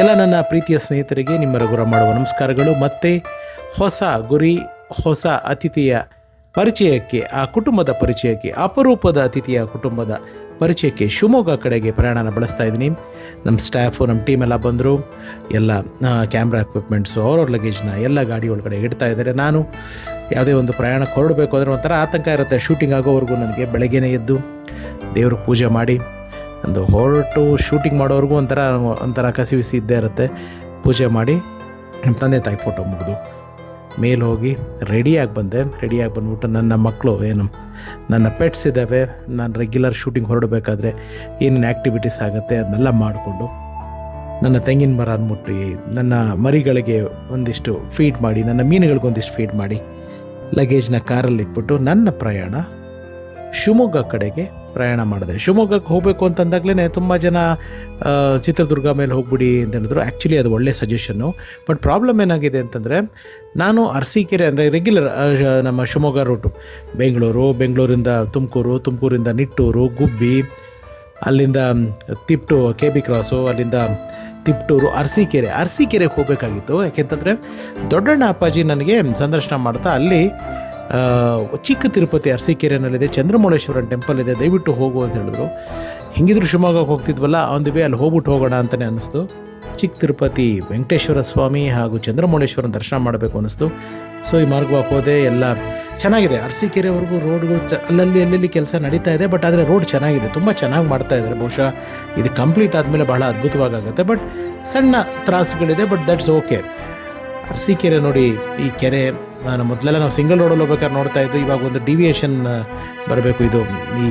ಎಲ್ಲ ನನ್ನ ಪ್ರೀತಿಯ ಸ್ನೇಹಿತರಿಗೆ ನಿಮ್ಮ ರಘುರ ಮಾಡುವ ನಮಸ್ಕಾರಗಳು. ಮತ್ತೆ ಹೊಸ ಗುರಿ, ಹೊಸ ಅತಿಥಿಯ ಪರಿಚಯಕ್ಕೆ, ಆ ಕುಟುಂಬದ ಪರಿಚಯಕ್ಕೆ, ಅಪರೂಪದ ಅತಿಥಿಯ ಕುಟುಂಬದ ಪರಿಚಯಕ್ಕೆ ಶಿವಮೊಗ್ಗ ಕಡೆಗೆ ಪ್ರಯಾಣನ ಬಳಸ್ತಾ ಇದ್ದೀನಿ. ನಮ್ಮ ಸ್ಟಾಫು, ನಮ್ಮ ಟೀಮ್ ಎಲ್ಲ ಬಂದರು. ಎಲ್ಲ ಕ್ಯಾಮ್ರಾ ಎಕ್ವಿಪ್ಮೆಂಟ್ಸು, ಅವ್ರವ್ರ ಲಗೇಜ್ನ ಎಲ್ಲ ಗಾಡಿ ಒಳಗಡೆ ಇಡ್ತಾ ಇದ್ದಾರೆ. ನಾನು ಯಾವುದೇ ಒಂದು ಪ್ರಯಾಣಕ್ಕೆ ಹೊರಡಬೇಕು ಅಂದರೆ ಒಂಥರ ಆತಂಕ ಇರುತ್ತೆ. ಶೂಟಿಂಗ್ ಆಗೋವರೆಗೂ ನನಗೆ ಬೆಳಗ್ಗೆನೇ ಎದ್ದು ದೇವ್ರ ಪೂಜೆ ಮಾಡಿ ಒಂದು ಹೊರಟು ಶೂಟಿಂಗ್ ಮಾಡೋವರೆಗೂ ಒಂಥರ ಕಸಿವಿಸಿ ಇದ್ದೇ ಇರುತ್ತೆ. ಪೂಜೆ ಮಾಡಿ ನಮ್ಮ ತಂದೆ ತಾಯಿ ಫೋಟೋ ಮುಗಿದು ಮೇಲೆ ಹೋಗಿ ರೆಡಿಯಾಗಿ ಬಂದ್ಬಿಟ್ಟು ನನ್ನ ಮಕ್ಕಳು ನನ್ನ ಪೆಟ್ಸ್ ಇದ್ದಾವೆ, ನಾನು ರೆಗ್ಯುಲರ್ ಶೂಟಿಂಗ್ ಹೊರಡಬೇಕಾದ್ರೆ ಏನೇನು ಆ್ಯಕ್ಟಿವಿಟೀಸ್ ಆಗುತ್ತೆ ಅದನ್ನೆಲ್ಲ ಮಾಡಿಕೊಂಡು ನನ್ನ ತೆಂಗಿನ ಮರ ಮುಟ್ಟಿ ನನ್ನ ಮರಿಗಳಿಗೆ ಒಂದಿಷ್ಟು ಫೀಡ್ ಮಾಡಿ, ನನ್ನ ಮೀನುಗಳಿಗೊಂದಿಷ್ಟು ಫೀಡ್ ಮಾಡಿ ಲಗೇಜ್ನ ಕಾರಲ್ಲಿ ಇಟ್ಬಿಟ್ಟು ನನ್ನ ಪ್ರಯಾಣ ಶಿವಮೊಗ್ಗ ಕಡೆಗೆ ಪ್ರಯಾಣ ಮಾಡಿದೆ. ಶಿವಮೊಗ್ಗಕ್ಕೆ ಹೋಗಬೇಕು ಅಂತಂದಾಗಲೇ ತುಂಬ ಜನ ಚಿತ್ರದುರ್ಗ ಮೇಲೆ ಹೋಗ್ಬಿಡಿ ಅಂತ ಹೇಳಿದ್ರು. ಆ್ಯಕ್ಚುಲಿ ಅದು ಒಳ್ಳೆ ಸಜೆಷನ್ನು. ಬಟ್ ಪ್ರಾಬ್ಲಮ್ ಏನಾಗಿದೆ ಅಂತಂದರೆ, ನಾನು ಅರಸೀಕೆರೆ ಅಂದರೆ ರೆಗ್ಯುಲರ್ ನಮ್ಮ ಶಿವಮೊಗ್ಗ ರೂಟು ಬೆಂಗಳೂರಿಂದ ತುಮಕೂರಿಂದ ನಿಟ್ಟೂರು, ಗುಬ್ಬಿ, ಅಲ್ಲಿಂದ ತಿಪ್ಟು, KB ಕ್ರಾಸು, ಅಲ್ಲಿಂದ ತಿಪ್ಟೂರು, ಅರಸೀಕೆರೆಗೆ ಹೋಗಬೇಕಾಗಿತ್ತು. ಯಾಕೆಂತಂದರೆ ದೊಡ್ಡಣ್ಣ ಅಪ್ಪಾಜಿ ನನಗೆ ಸಂದರ್ಶನ ಮಾಡ್ತಾ ಅಲ್ಲಿ ಚಿಕ್ಕ ತಿರುಪತಿ ಅರಸೀಕೆರೆನಲ್ಲಿದೆ, ಚಂದ್ರಮೌಳೇಶ್ವರನ ಟೆಂಪಲ್ ಇದೆ, ದಯವಿಟ್ಟು ಹೋಗು ಅಂತ ಹೇಳಿದ್ರು. ಹೆಂಗಿದ್ರು ಶಿವಮೊಗ್ಗಕ್ಕೆ ಹೋಗ್ತಿದ್ವಲ್ಲ, ಆನ್ ದಿ ವೇ ಅಲ್ಲಿ ಹೋಗ್ಬಿಟ್ಟು ಹೋಗೋಣ ಅಂತಲೇ ಅನ್ನಿಸ್ತು. ಚಿಕ್ಕ ತಿರುಪತಿ ವೆಂಕಟೇಶ್ವರ ಸ್ವಾಮಿ ಹಾಗೂ ಚಂದ್ರಮೌಳೇಶ್ವರನ ದರ್ಶನ ಮಾಡಬೇಕು ಅನ್ನಿಸ್ತು. ಸೊ ಈ ಮಾರ್ಗವಾಗಿ ಹೋದೆ. ಎಲ್ಲ ಚೆನ್ನಾಗಿದೆ. ಅರಸೀಕೆರೆವರೆಗೂ ರೋಡ್ಗಳು ಅಲ್ಲಲ್ಲಿ ಕೆಲಸ ನಡೀತಾ ಇದೆ. ಬಟ್ ಆದರೆ ರೋಡ್ ಚೆನ್ನಾಗಿದೆ, ತುಂಬ ಚೆನ್ನಾಗಿ ಮಾಡ್ತಾ ಇದ್ದಾರೆ. ಬಹುಶಃ ಇದು ಕಂಪ್ಲೀಟ್ ಆದಮೇಲೆ ಬಹಳ ಅದ್ಭುತವಾಗುತ್ತೆ. ಬಟ್ ಸಣ್ಣ ತ್ರಾಸುಗಳಿದೆ, ಬಟ್ ದಟ್ಸ್ ಓಕೆ. ಅರಸೀಕೆರೆ ನೋಡಿ, ಈ ಕೆರೆ ಮೊದಲೆಲ್ಲ ನಾವು ಸಿಂಗಲ್ ರೋಡಲ್ಲಿ ಹೋಗ್ಬೇಕಾದ್ರೆ ನೋಡ್ತಾ ಇದ್ದು. ಇವಾಗ ಒಂದು ಡಿವಿಯೇಷನ್ ಬರಬೇಕು. ಇದು ಈ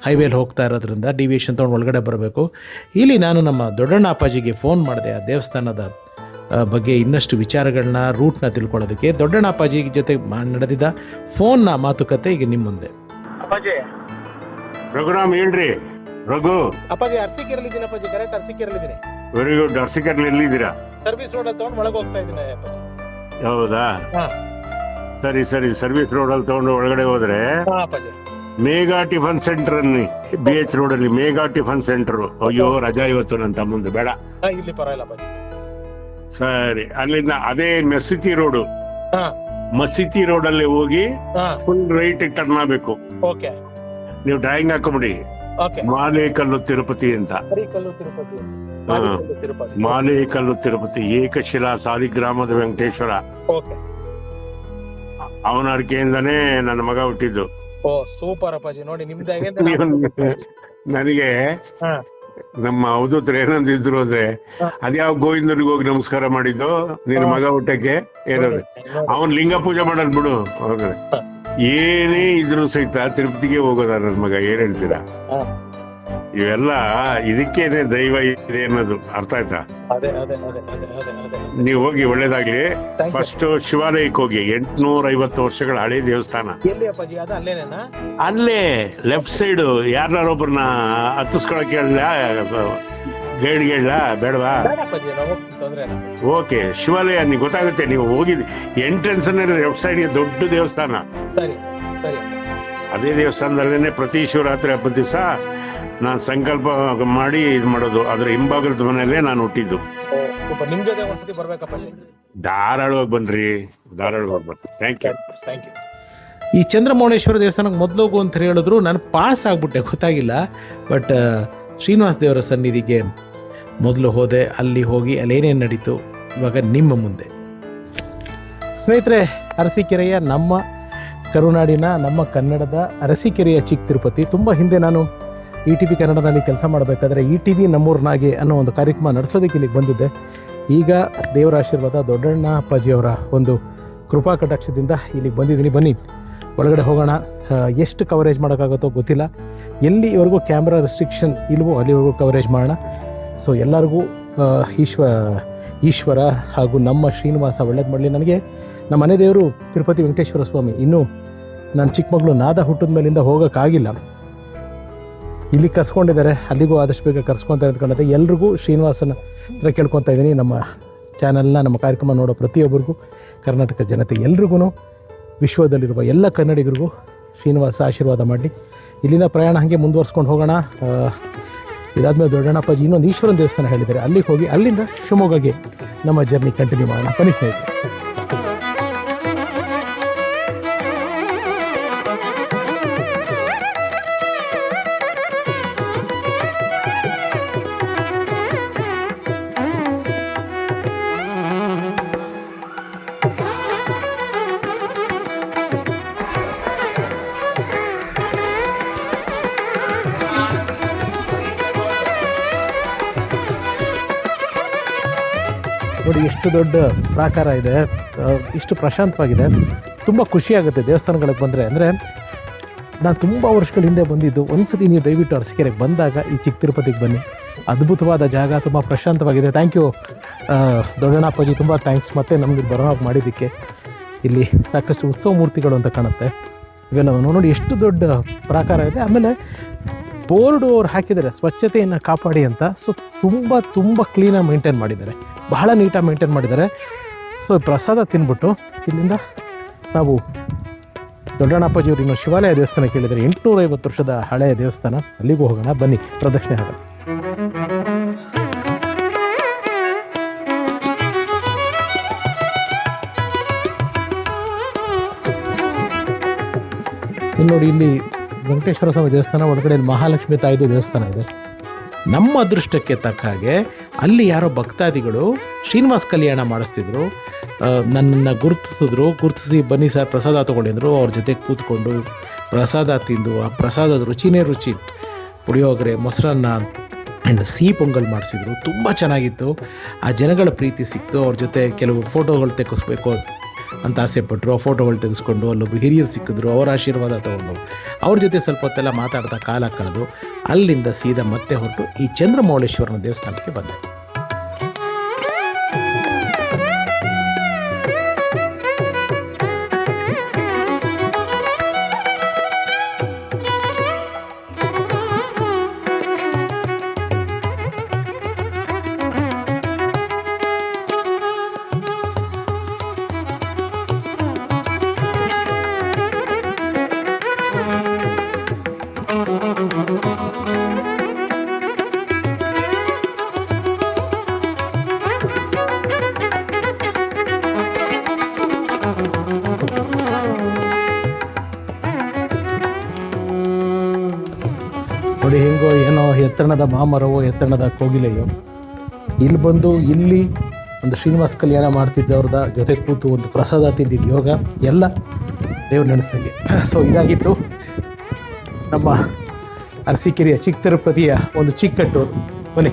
ಹೈವೇಲಿ ಹೋಗ್ತಾ ಇರೋದ್ರಿಂದ ಡಿವಿಯೇಷನ್ ತೊಗೊಂಡು ಒಳಗಡೆ ಬರಬೇಕು. ಇಲ್ಲಿ ನಾನು ನಮ್ಮ ದೊಡ್ಡಣ್ಣ ಅಪ್ಪಾಜಿಗೆ ಫೋನ್ ಮಾಡಿದೆ ಆ ದೇವಸ್ಥಾನದ ಬಗ್ಗೆ ಇನ್ನಷ್ಟು ವಿಚಾರಗಳನ್ನ, ರೂಟ್ನ ತಿಳ್ಕೊಳ್ಳೋದಕ್ಕೆ. ದೊಡ್ಡಣ್ಣ ಅಪ್ಪಾಜಿ ಜೊತೆ ನಡೆದಿದ್ದ ಫೋನ್ನ ಮಾತುಕತೆ ಈಗ ನಿಮ್ಮ ಮುಂದೆ. ಅಪ್ಪಾಜಿ, ರಘುರಾಮ್ ಹೇಳ್ರಿ. ರಘು ಅಪ್ಪಾಜಿ, ಅರಸೀಕೆರೆಲ್ಲಿದ್ದೀನಿ ಅಪ್ಪಾಜಿ. ಕರೆಕ್ಟ್ ಅರಸೀಕೆರೆಲ್ಲಿದ್ದೀನಿ. Very good. ಅರಸೀಕೆರೆಯಲ್ಲಿ ಎಲ್ಲಿದ್ದೀರಾ? ಸರ್ವಿಸ್ ರೋಡಲ್ಲಿ ತೊಗೊಂಡು ಒಳಗೆ ಹೋಗ್ತಾ ಇದ್ದೀನಿ ಅಪ್ಪಾಜಿ. ಹೌದಾ? ಸರಿ. ಸರ್ವಿಸ್ ರೋಡಲ್ಲಿ ತಗೊಂಡು ಒಳಗಡೆ ಹೋದ್ರೆ ಮೇಘಾ ಟಿಫನ್ ಸೆಂಟರ್ ಅನ್ನಿ, BH ರೋಡಲ್ಲಿ ಮೇಘಾ ಟಿಫನ್ ಸೆಂಟರ್. ಅಯ್ಯೋ ರಜಾ ಇವತ್ತು ನನ್ನ ತಮ್ಮಂದು, ಬೇಡ ಇಲ್ಲಿ ಪರವಾಗಿಲ್ಲ. ಸರಿ, ಅಲ್ಲಿಂದ ಅದೇ ಮಸೀತಿ ರೋಡಲ್ಲಿ ಹೋಗಿ ಫುಲ್ ರೈಟ್ ಟರ್ನ್ ಆಗ್ಬೇಕು. ನೀವು ಡ್ರಾಯಿಂಗ್ ಹಾಕೊಂಬಿಡಿ, ಮಾಲೇಕಲ್ಲು ತಿರುಪತಿ ಅಂತ. ಮಾಲೇಕಲ್ಲು ತಿರುಪತಿ, ಏಕಶಿಲಾ ಸಾಲಿಗ್ರಾಮದ ವೆಂಕಟೇಶ್ವರ. ಅವನ ಅರ್ಕೆಯಿಂದಾನೇ ನನ್ನ ಮಗ ಹುಟ್ಟಿದ್ದು. ಸೂಪರ್ ಅಪ್ಪಾಜಿ. ನೋಡಿ ನನಗೆ ನಮ್ಮ ಅವಧೂತರು ಏನಂದಿದ್ರು ಅಂದ್ರೆ, ಅದ್ಯಾವ ಗೋವಿಂದನಿಗೆ ಹೋಗಿ ನಮಸ್ಕಾರ ಮಾಡಿದ್ದು ನಿನ್ನ ಮಗ ಹುಟ್ಟಕ್ಕೆ ಏನಾದ್ರೆ, ಅವನ್ ಲಿಂಗ ಪೂಜೆ ಮಾಡೋದ್ ಬಿಡು. ಏನೇ ಇದ್ರು ಸಹಿತ ತಿರುಪತಿಗೆ ಹೋಗೋದ ನನ್ನ ಮಗ. ಏನ್ ಹೇಳ್ತೀರಾ? ಇವೆಲ್ಲ ಇದಕ್ಕೇನೆ ದೈವ ಇದೆ ಅನ್ನೋದು ಅರ್ಥ ಆಯ್ತಾ? ನೀವು ಹೋಗಿ, ಒಳ್ಳೇದಾಗ್ಲಿ. ಫಸ್ಟ್ ಶಿವಾಲಯಕ್ಕೆ ಹೋಗಿ. 850 ವರ್ಷಗಳ ಹಳೆ ದೇವಸ್ಥಾನ. ಅಲ್ಲೇ ಲೆಫ್ಟ್ ಸೈಡ್ ಯಾರೊಬ್ಬರನ್ನ ಹತ್ತಿಸ್ಕೊಳಕ್ ಗೈಡ್ ಬೇಡವಾ? ಓಕೆ, ಶಿವಾಲಯ ನಿಮ್ಗೆ ಗೊತ್ತಾಗುತ್ತೆ. ನೀವು ಹೋಗಿದ್ ಎಂಟ್ರೆನ್ಸ್ ಲೆಫ್ಟ್ ಸೈಡ್ ದೊಡ್ಡ ದೇವಸ್ಥಾನ. ಅದೇ ದೇವಸ್ಥಾನದಲ್ಲೇನೆ ಪ್ರತಿ ಶಿವರಾತ್ರಿ ಹಬ್ಬದ ದಿವಸ ನಾನು ಸಂಕಲ್ಪ ಮಾಡಿ ಇದು ಮಾಡೋದು. ಅದ್ರ ಹಿಂಭಾಗದ ಮನೆಯಲ್ಲೇ ನಾನು ಹುಟ್ಟಿದ್ದು. ಧಾರಾಳವಾಗಿ ಬನ್ರಿ. Thank you. ಈ ಚಂದ್ರಮೌಳೇಶ್ವರ ದೇವಸ್ಥಾನಕ್ಕೆ ಮೊದಲು ಹೋಗು ಅಂತ ಹೇಳಿದ್ರು. ನಾನು ಪಾಸ್ ಆಗ್ಬಿಟ್ಟೆ, ಗೊತ್ತಾಗಿಲ್ಲ. ಬಟ್ ಶ್ರೀನಿವಾಸ ದೇವರ ಸನ್ನಿಧಿಗೆ ಮೊದಲು ಹೋದೆ. ಅಲ್ಲಿ ಹೋಗಿ ಅಲ್ಲೇನೇನು ನಡೀತು ಇವಾಗ ನಿಮ್ಮ ಮುಂದೆ. ಸ್ನೇಹಿತರೆ, ಅರಸೀಕೆರೆಯ, ನಮ್ಮ ಕರುನಾಡಿನ, ನಮ್ಮ ಕನ್ನಡದ ಅರಸೀಕೆರೆಯ ಚಿಕ್ಕ ತಿರುಪತಿ. ತುಂಬ ಹಿಂದೆ ನಾನು ETV ಕನ್ನಡದಲ್ಲಿ ಕೆಲಸ ಮಾಡಬೇಕಾದ್ರೆ ETV ನಮ್ಮೂರ್ನಾಗೆ ಅನ್ನೋ ಒಂದು ಕಾರ್ಯಕ್ರಮ ನಡೆಸೋದಕ್ಕೆ ಇಲ್ಲಿಗೆ ಬಂದಿದ್ದೆ. ಈಗ ದೇವರ ಆಶೀರ್ವಾದ, ದೊಡ್ಡಣ್ಣ ಅಪ್ಪಾಜಿಯವರ ಒಂದು ಕೃಪಾ ಕಟಾಕ್ಷದಿಂದ ಇಲ್ಲಿಗೆ ಬಂದಿದ್ದೀನಿ. ಬನ್ನಿ ಒಳಗಡೆ ಹೋಗೋಣ. ಎಷ್ಟು ಕವರೇಜ್ ಮಾಡೋಕ್ಕಾಗುತ್ತೋ ಗೊತ್ತಿಲ್ಲ. ಎಲ್ಲಿವರೆಗೂ ಕ್ಯಾಮ್ರಾ ರೆಸ್ಟ್ರಿಕ್ಷನ್ ಇಲ್ವೋ ಅಲ್ಲಿವರೆಗೂ ಕವರೇಜ್ ಮಾಡೋಣ. ಸೊ ಎಲ್ಲರಿಗೂ ಈಶ್ವರ ಹಾಗೂ ನಮ್ಮ ಶ್ರೀನಿವಾಸ ಒಳ್ಳೇದು ಮಾಡಲಿ. ನನಗೆ ನಮ್ಮ ಮನೆ ದೇವರು ತಿರುಪತಿ ವೆಂಕಟೇಶ್ವರ ಸ್ವಾಮಿ. ಇನ್ನೂ ನನ್ನ ಚಿಕ್ಕ ಮಗಳು ನಾದ ಹುಟ್ಟಿದ ಮೇಲಿಂದ ಹೋಗೋಕ್ಕಾಗಿಲ್ಲ. ಇಲ್ಲಿ ಕರ್ಸ್ಕೊಂಡಿದ್ದಾರೆ, ಅಲ್ಲಿಗೂ ಆದಷ್ಟು ಬೇಗ ಕರ್ಸ್ಕೊತಾ ಇದ್ಕೊಂಡೆ. ಎಲ್ರಿಗೂ ಶ್ರೀನಿವಾಸನ ಹತ್ರ ಕೇಳ್ಕೊತಾ ಇದ್ದೀನಿ. ನಮ್ಮ ಚಾನಲ್ನ, ನಮ್ಮ ಕಾರ್ಯಕ್ರಮ ನೋಡೋ ಪ್ರತಿಯೊಬ್ಬರಿಗೂ, ಕರ್ನಾಟಕ ಜನತೆ ಎಲ್ರಿಗೂ, ವಿಶ್ವದಲ್ಲಿರುವ ಎಲ್ಲ ಕನ್ನಡಿಗರಿಗೂ ಶ್ರೀನಿವಾಸ ಆಶೀರ್ವಾದ ಮಾಡಲಿ. ಇಲ್ಲಿಂದ ಪ್ರಯಾಣ ಹಾಗೆ ಮುಂದುವರ್ಸ್ಕೊಂಡು ಹೋಗೋಣ. ಇದಾದ್ಮೇಲೆ ದೊಡ್ಡಣ್ಣಪ್ಪಾಜಿ ಇನ್ನೊಂದು ಈಶ್ವರನ ದೇವಸ್ಥಾನ ಹೇಳಿದ್ದಾರೆ, ಅಲ್ಲಿಗೆ ಹೋಗಿ ಅಲ್ಲಿಂದ ಶಿವಮೊಗ್ಗಗೆ ನಮ್ಮ ಜರ್ನಿ ಕಂಟಿನ್ಯೂ ಮಾಡೋಣ. ಬನ್ನಿ ಸ್ನೇಹಿತರೆ. ನೋಡಿ ಎಷ್ಟು ದೊಡ್ಡ ಪ್ರಾಕಾರ ಇದೆ, ಇಷ್ಟು ಪ್ರಶಾಂತವಾಗಿದೆ, ತುಂಬ ಖುಷಿಯಾಗುತ್ತೆ ದೇವಸ್ಥಾನಗಳಿಗೆ ಬಂದರೆ. ಅಂದರೆ ನಾನು ತುಂಬ ವರ್ಷಗಳ ಹಿಂದೆ ಬಂದಿದ್ದು, ಒಂದು ಸತಿ ನೀವು ದಯವಿಟ್ಟು ಅರಸೀಕೆರೆಗೆ ಬಂದಾಗ ಈ ಚಿಕ್ಕ ತಿರುಪತಿಗೆ ಬನ್ನಿ. ಅದ್ಭುತವಾದ ಜಾಗ, ತುಂಬ ಪ್ರಶಾಂತವಾಗಿದೆ. ಥ್ಯಾಂಕ್ ಯು ದೊಡ್ಡಣ್ಣಪ್ಪಾಜಿ, ತುಂಬ ಥ್ಯಾಂಕ್ಸ್. ಮತ್ತು ನಮಗೆ ಬರೋ ಹಾಗೆ ಮಾಡಿದ್ದಕ್ಕೆ. ಇಲ್ಲಿ ಸಾಕಷ್ಟು ಉತ್ಸವ ಮೂರ್ತಿಗಳು ಅಂತ ಕಾಣುತ್ತೆ, ಇವೆಲ್ಲವನ್ನು ನೋಡಿ ಎಷ್ಟು ದೊಡ್ಡ ಪ್ರಾಕಾರ ಇದೆ. ಆಮೇಲೆ ಬೋರ್ಡು ಅವ್ರು ಹಾಕಿದ್ದಾರೆ ಸ್ವಚ್ಛತೆಯನ್ನು ಕಾಪಾಡಿ ಅಂತ. ಸೊ ತುಂಬ ಕ್ಲೀನಾಗಿ ಮೇಂಟೈನ್ ಮಾಡಿದ್ದಾರೆ, ಬಹಳ ನೀಟಾಗಿ ಮೇಂಟೈನ್ ಮಾಡಿದ್ದಾರೆ. ಸೊ ಪ್ರಸಾದ ತಿನ್ಬಿಟ್ಟು ಇಲ್ಲಿಂದ ನಾವು ದೊಡ್ಡಣ್ಣಪ್ಪಾಜಿಯವರು ಇನ್ನೂ ಶಿವಾಲಯ ದೇವಸ್ಥಾನ ಕೇಳಿದರೆ 850 ವರ್ಷದ ಹಳೆಯ ದೇವಸ್ಥಾನ, ಅಲ್ಲಿಗೂ ಹೋಗೋಣ. ಬನ್ನಿ ಪ್ರದಕ್ಷಿಣೆ ಹಾಕೋಣ. ಇಲ್ಲಿ ನೋಡಿ, ಇಲ್ಲಿ ವೆಂಕಟೇಶ್ವರ ಸ್ವಾಮಿ ದೇವಸ್ಥಾನ, ಒಳಗಡೆ ಮಹಾಲಕ್ಷ್ಮಿ ತಾಯಿದು ದೇವಸ್ಥಾನ ಇದೆ. ನಮ್ಮ ಅದೃಷ್ಟಕ್ಕೆ ತಕ್ಕ ಹಾಗೆ ಅಲ್ಲಿ ಯಾರೋ ಭಕ್ತಾದಿಗಳು ಶ್ರೀನಿವಾಸ ಕಲ್ಯಾಣ ಮಾಡಿಸ್ತಿದ್ರು. ನನ್ನನ್ನು ಗುರುತಿಸಿ ಬನ್ನಿ ಸರ್ ಪ್ರಸಾದ ತೊಗೊಂಡಿದ್ರು. ಅವ್ರ ಜೊತೆ ಕೂತ್ಕೊಂಡು ಪ್ರಸಾದ ತಿಂದು, ಆ ಪ್ರಸಾದದ ರುಚಿನೇ ರುಚಿ. ಪುಳಿಯೋಗರೆ, ಮೊಸರನ್ನ ಆ್ಯಂಡ್ ಸಿಹಿ ಪೊಂಗಲ್ ಮಾಡಿಸಿದ್ರು, ತುಂಬ ಚೆನ್ನಾಗಿತ್ತು. ಆ ಜನಗಳ ಪ್ರೀತಿ ಸಿಕ್ತು. ಅವ್ರ ಜೊತೆ ಕೆಲವು ಫೋಟೋಗಳು ತೆಗೆಸ್ಬೇಕು ಅಂತ ಆಸೆಪಟ್ಟರು. ಆ ಫೋಟೋಗಳು ತೆಗೆಸ್ಕೊಂಡು ಅಲ್ಲೊಬ್ಬರು ಹಿರಿಯರು ಸಿಕ್ಕಿದ್ರು, ಅವರ ಆಶೀರ್ವಾದ ತೊಗೊಂಡು ಅವ್ರ ಜೊತೆ ಸ್ವಲ್ಪ ಹೊತ್ತೆಲ್ಲ ಮಾತಾಡ್ತಾ ಕಾಲ ಕಳೆದು ಅಲ್ಲಿಂದ ಸೀದಾ ಮತ್ತೆ ಹೊರಟು ಈ ಚಂದ್ರಮೌಳೇಶ್ವರನ ದೇವಸ್ಥಾನಕ್ಕೆ ಬಂದೆ. ನೋಡಿ ಹೆಂಗೋ ಏನೋ ಎತ್ತಣದ ಮಾಮರವೋ ಎತ್ತಣದ ಕೋಗಿಲೆಯೋ ಇಲ್ಲಿ ಬಂದು ಇಲ್ಲಿ ಒಂದು ಶ್ರೀನಿವಾಸ ಕಲ್ಯಾಣ ಮಾಡ್ತಿದ್ದವ್ರದ ಜೊತೆ ಕೂತು ಒಂದು ಪ್ರಸಾದ ತಿಂದಿದ್ದು ಯೋಗ ಎಲ್ಲ ದೇವ್ರು ನೆನೆಸ್ದಂಗೆ. ಸೊ ಇದಾಗಿತ್ತು ನಮ್ಮ ಅರಸೀಕೆರೆಯ ಚಿಕ್ಕ ತಿರುಪತಿಯ ಒಂದು ಚಿಕ್ಕಟ್ಟು. ಬನ್ನಿ.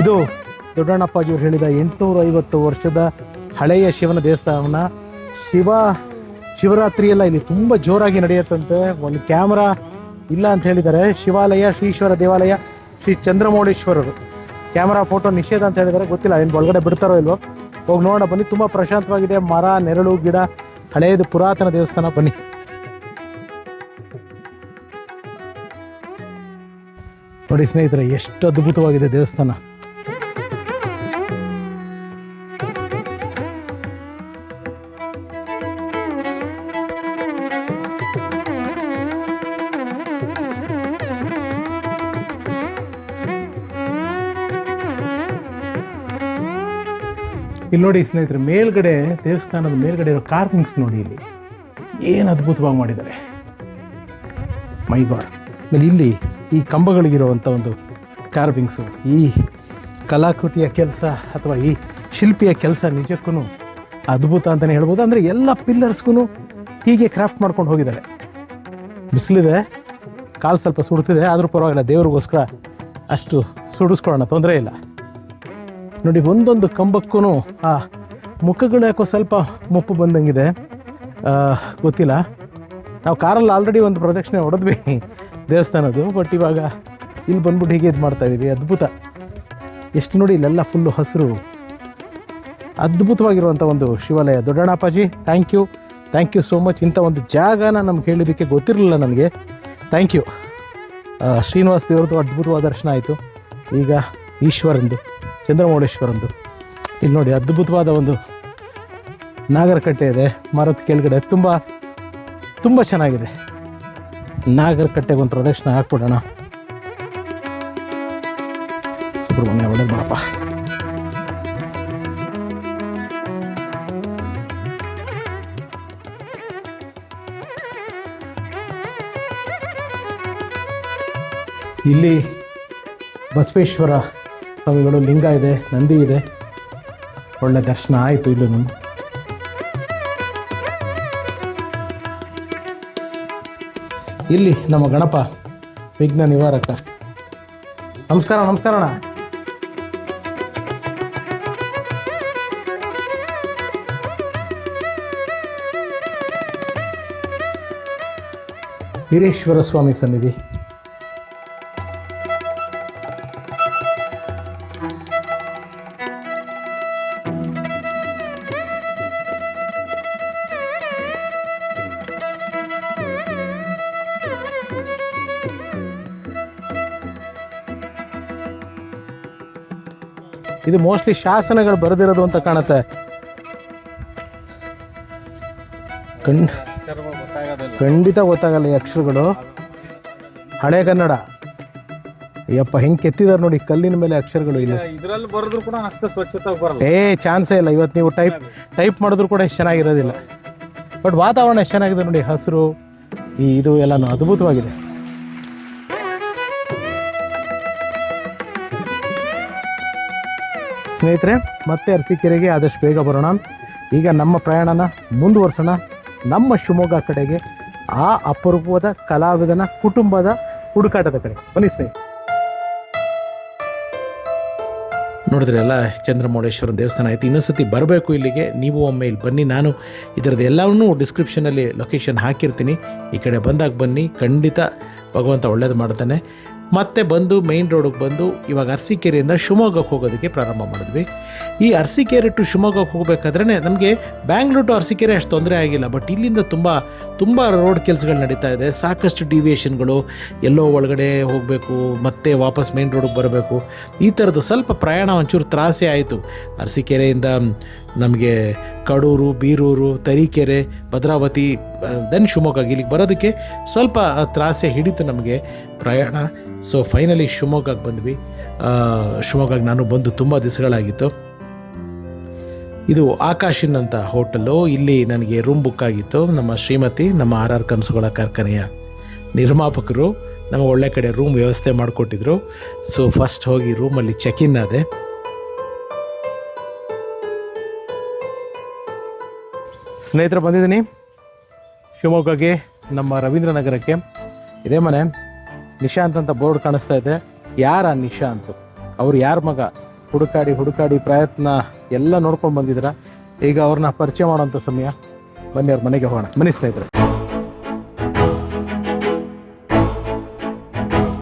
ಇದು ದೊಡ್ಡಣ್ಣಪ್ಪಾಜಿಯವರು ಹೇಳಿದ 850 ವರ್ಷದ ಹಳೆಯ ಶಿವನ ದೇವಸ್ಥಾನ. ಶಿವರಾತ್ರಿ ಎಲ್ಲ ಇಲ್ಲಿ ತುಂಬ ಜೋರಾಗಿ ನಡೆಯುತ್ತಂತೆ. ಒಂದು ಕ್ಯಾಮ್ರಾ ಇಲ್ಲ ಅಂತ ಹೇಳಿದ್ದಾರೆ. ಶಿವಾಲಯ, ಶ್ರೀಶ್ವರ ದೇವಾಲಯ, ಶ್ರೀ ಚಂದ್ರಮೌಳೇಶ್ವರರು. ಕ್ಯಾಮ್ರಾ ಫೋಟೋ ನಿಷೇಧ ಅಂತ ಹೇಳಿದ್ದಾರೆ, ಗೊತ್ತಿಲ್ಲ ಏನು ಒಳಗಡೆ ಬಿಡ್ತಾರೋ ಇಲ್ವೋ. ಹೋಗಿ ನೋಡೋಣ ಬನ್ನಿ. ತುಂಬ ಪ್ರಶಾಂತವಾಗಿದೆ, ಮರ, ನೆರಳು, ಗಿಡ, ಹಳೆಯದು ಪುರಾತನ ದೇವಸ್ಥಾನ. ಬನ್ನಿ. ನೋಡಿ ಸ್ನೇಹಿತರೆ, ಎಷ್ಟು ಅದ್ಭುತವಾಗಿದೆ ದೇವಸ್ಥಾನ. ಇಲ್ಲಿ ನೋಡಿ ಸ್ನೇಹಿತರೆ, ಮೇಲ್ಗಡೆ ದೇವಸ್ಥಾನದ ಮೇಲ್ಗಡೆ ಇರೋ ಕಾರ್ವಿಂಗ್ಸ್ ನೋಡಿ, ಇಲ್ಲಿ ಏನು ಅದ್ಭುತವಾಗಿ ಮಾಡಿದ್ದಾರೆ. ಮೈ ಗಾಡ್. ಆಮೇಲೆ ಇಲ್ಲಿ ಈ ಕಂಬಗಳಿಗಿರುವಂಥ ಒಂದು ಕಾರ್ವಿಂಗ್ಸು, ಈ ಕಲಾಕೃತಿಯ ಕೆಲಸ ಅಥವಾ ಈ ಶಿಲ್ಪಿಯ ಕೆಲಸ ನಿಜಕ್ಕೂ ಅದ್ಭುತ ಅಂತಲೇ ಹೇಳ್ಬೋದು. ಅಂದರೆ ಎಲ್ಲ ಪಿಲ್ಲರ್ಸ್ಗೂ ಹೀಗೆ ಕ್ರಾಫ್ಟ್ ಮಾಡ್ಕೊಂಡು ಹೋಗಿದ್ದಾರೆ. ಬಿಸಿಲಿದೆ, ಕಾಲು ಸ್ವಲ್ಪ ಸುಡ್ತಿದೆ, ಆದರೂ ಪರವಾಗಿಲ್ಲ, ದೇವ್ರಿಗೋಸ್ಕರ ಅಷ್ಟು ಸುಡಿಸ್ಕೊಳ್ಳೋಣ, ತೊಂದರೆ ಇಲ್ಲ. ನೋಡಿ, ಒಂದೊಂದು ಕಂಬಕ್ಕೂ ಆ ಮುಖಗಳು ಯಾಕೋ ಸ್ವಲ್ಪ ಮುಪ್ಪು ಬಂದಂಗಿದೆ, ಗೊತ್ತಿಲ್ಲ. ನಾವು ಕಾರಲ್ಲಿ ಆಲ್ರೆಡಿ ಒಂದು ಪ್ರದಕ್ಷಿಣೆ ಹೊಡೆದ್ವಿ ದೇವಸ್ಥಾನದ್ದು, ಬಟ್ ಇವಾಗ ಇಲ್ಲಿ ಬಂದ್ಬಿಟ್ಟು ಹೀಗೆ ಇದು ಮಾಡ್ತಾಯಿದ್ದೀವಿ. ಅದ್ಭುತ. ಎಷ್ಟು ನೋಡಿ, ಇಲ್ಲೆಲ್ಲ ಫುಲ್ಲು ಹಸಿರು, ಅದ್ಭುತವಾಗಿರುವಂಥ ಒಂದು ಶಿವಾಲಯ. ದೊಡ್ಡಣ್ಣಪ್ಪಾಜಿ, ಥ್ಯಾಂಕ್ ಯು ಸೋ ಮಚ್. ಇಂಥ ಒಂದು ಜಾಗನ ನಮ್ಗೆ ಹೇಳಿದ್ದಕ್ಕೆ ಗೊತ್ತಿರಲಿಲ್ಲ ನನಗೆ. Thank you. ಶ್ರೀನಿವಾಸ ದೇವ್ರದ್ದು ಅದ್ಭುತವಾದ ದರ್ಶನ ಆಯಿತು. ಈಗ ಈಶ್ವರಂದು, ಚಂದ್ರಮೌಳೇಶ್ವರಂದು. ಇಲ್ಲಿ ನೋಡಿ, ಅದ್ಭುತವಾದ ಒಂದು ನಾಗರಕಟ್ಟೆ ಇದೆ ಮರದ ಕೆಳಗಡೆ, ತುಂಬ ಚೆನ್ನಾಗಿದೆ. ನಾಗರಕಟ್ಟೆಗೆ ಒಂದು ಪ್ರದಕ್ಷಿಣೆ ಹಾಕ್ಬಿಡೋಣ. ಸುಬ್ರಹ್ಮಣ್ಯ ಒಳ್ಳೆದು ಬಾರಪ್ಪ. ಇಲ್ಲಿ ಬಸವೇಶ್ವರ ಸ್ವಾಮಿಗಳು ಲಿಂಗ ಇದೆ, ನಂದಿ ಇದೆ. ಒಳ್ಳೆ ದರ್ಶನ ಆಯಿತು ಇಲ್ಲೂ. ಇಲ್ಲಿ ನಮ್ಮ ಗಣಪ ವಿಘ್ನ ನಿವಾರಕ. ನಮಸ್ಕಾರ ಅಣ್ಣ. ವೀರೇಶ್ವರ ಸ್ವಾಮಿ ಸನ್ನಿಧಿ. ಇದು ಮೋಸ್ಟ್ಲಿ ಶಾಸನಗಳು ಬರೆದಿರೋದು ಅಂತ ಕಾಣುತ್ತೆ. ಖಂಡಿತ ಗೊತ್ತಾಗಲ್ಲ ಈ ಅಕ್ಷರಗಳು. ಹಳೆ ಕನ್ನಡ. ಅಯ್ಯಪ್ಪ ಹೆಂಗೆ ಕೆತ್ತಿದಾರೆ ನೋಡಿ ಕಲ್ಲಿನ ಮೇಲೆ ಅಕ್ಷರಗಳು. ಇಲ್ಲಿ ಇದರಲ್ಲಿ ಬರೆದ್ರು ಕೂಡ ಅಷ್ಟು ಸ್ವಚ್ಛತೆ ಬರಲ್ಲ. ಚಾನ್ಸೇ ಇಲ್ಲ. ಇವತ್ತು ನೀವು ಟೈಪ್ ಮಾಡಿದ್ರು ಕೂಡ ಎಷ್ಟು ಚೆನ್ನಾಗಿರೋದಿಲ್ಲ. ಬಟ್ ವಾತಾವರಣ ಎಷ್ಟು ಚೆನ್ನಾಗಿದೆ ನೋಡಿ, ಹಸಿರು ಇದು ಎಲ್ಲಾನು ಅದ್ಭುತವಾಗಿದೆ. ಸ್ನೇಹಿತರೆ, ಮತ್ತೆ ಅರಸೀಕೆರೆಗೆ ಆದಷ್ಟು ಬೇಗ ಬರೋಣ. ಈಗ ನಮ್ಮ ಪ್ರಯಾಣನ ಮುಂದುವರ್ಸೋಣ ನಮ್ಮ ಶಿವಮೊಗ್ಗ ಕಡೆಗೆ, ಆ ಅಪರೂಪದ ಕಲಾವಿದನ ಕುಟುಂಬದ ಹುಡುಕಾಟದ ಕಡೆ. ಬನ್ನಿ ಸ್ನೇಹಿತರೆ. ನೋಡಿದ್ರೆ ಎಲ್ಲ ಚಂದ್ರಮೌಳೇಶ್ವರ ದೇವಸ್ಥಾನ ಆಯಿತು. ಇನ್ನೊಂದ್ಸತಿ ಬರಬೇಕು ಇಲ್ಲಿಗೆ. ನೀವು ಒಮ್ಮೆ ಇಲ್ಲಿ ಬನ್ನಿ. ನಾನು ಇದರದ್ದು ಎಲ್ಲವನ್ನೂ ಡಿಸ್ಕ್ರಿಪ್ಷನಲ್ಲಿ ಲೊಕೇಶನ್ ಹಾಕಿರ್ತೀನಿ. ಈ ಕಡೆ ಬಂದಾಗ ಬನ್ನಿ, ಖಂಡಿತ ಭಗವಂತ ಒಳ್ಳೇದು ಮಾಡ್ತಾನೆ. ಮತ್ತೆ ಬಂದು ಮೇಯ್ನ್ ರೋಡಿಗೆ ಬಂದು ಇವಾಗ ಅರಸೀಕೆರೆಯಿಂದ ಶಿವಮೊಗ್ಗಕ್ಕೆ ಹೋಗೋದಕ್ಕೆ ಪ್ರಾರಂಭ ಮಾಡಿದ್ವಿ. ಈ ಅರಸೀಕೆರೆ ಟು ಶಿವಮೊಗ್ಗಕ್ಕೆ ಹೋಗಬೇಕಾದ್ರೆ ನಮಗೆ ಬ್ಯಾಂಗ್ಳೂರು ಟು ಅರಸೀಕೆರೆ ಅಷ್ಟು ತೊಂದರೆ ಆಗಿಲ್ಲ. ಬಟ್ ಇಲ್ಲಿಂದ ತುಂಬ ರೋಡ್ ಕೆಲಸಗಳು ನಡೀತಾ ಇದೆ. ಸಾಕಷ್ಟು ಡಿವಿಯೇಷನ್ಗಳು, ಎಲ್ಲೋ ಒಳಗಡೆ ಹೋಗಬೇಕು, ಮತ್ತೆ ವಾಪಸ್ ಮೇಯ್ನ್ ರೋಡಿಗೆ ಬರಬೇಕು. ಈ ಥರದ್ದು ಸ್ವಲ್ಪ ಪ್ರಯಾಣ ಒಂಚೂರು ತ್ರಾಸೆ ಆಯಿತು. ಅರಸೀಕೆರೆಯಿಂದ ನಮಗೆ ಕಡೂರು, ಬೀರೂರು, ತರೀಕೆರೆ, ಭದ್ರಾವತಿ, ದೆನ್ ಶಿವಮೊಗ್ಗ ಇಲ್ಲಿಗೆ ಬರೋದಕ್ಕೆ ಸ್ವಲ್ಪ ತ್ರಾಸೆ ಹಿಡಿತು ನಮಗೆ ಪ್ರಯಾಣ. ಸೊ ಫೈನಲಿ ಶಿವಮೊಗ್ಗಕ್ಕೆ ಬಂದ್ವಿ. ಶಿವಮೊಗ್ಗಕ್ಕೆ ನಾನು ಬಂದು ತುಂಬ ದಿವಸಗಳಾಗಿತ್ತು. ಇದು ಆಕಾಶಿನ್ ಅಂತ ಹೋಟೆಲ್ಲು. ಇಲ್ಲಿ ನನಗೆ ರೂಮ್ ಬುಕ್ ಆಗಿತ್ತು. ನಮ್ಮ ಶ್ರೀಮತಿ, ನಮ್ಮ RR ಕನಸುಗಳ ಕಾರ್ಖಾನೆಯ ನಿರ್ಮಾಪಕರು ನಮಗೆ ಒಳ್ಳೆ ಕಡೆ ರೂಮ್ ವ್ಯವಸ್ಥೆ ಮಾಡಿಕೊಟ್ಟಿದ್ರು. ಸೊ ಫಸ್ಟ್ ಹೋಗಿ ರೂಮಲ್ಲಿ ಚೆಕ್ ಇನ್ ಆದೆ. ಸ್ನೇಹಿತರು, ಬಂದಿದ್ದೀನಿ ಶಿವಮೊಗ್ಗಕ್ಕೆ, ನಮ್ಮ ರವೀಂದ್ರ ನಗರಕ್ಕೆ. ಇದೇ ಮನೆ. ನಿಶಾಂತ್ ಅಂತ ಬೋರ್ಡ್ ಕಾಣಿಸ್ತಾ ಇದೆ. ಯಾರ ನಿಶಾಂತ್? ಅವ್ರು ಯಾರ ಮಗ? ಹುಡುಕಾಡಿ ಪ್ರಯತ್ನ ಎಲ್ಲ ನೋಡ್ಕೊಂಡು ಬಂದಿದ್ದೀರ. ಈಗ ಅವ್ರನ್ನ ಪರಿಚಯ ಮಾಡೋಂಥ ಸಮಯ. ಬನ್ನಿ ಅವ್ರ ಮನೆಗೆ ಹೋಗೋಣ. ಬನ್ನಿ ಸ್ನೇಹಿತರೆ.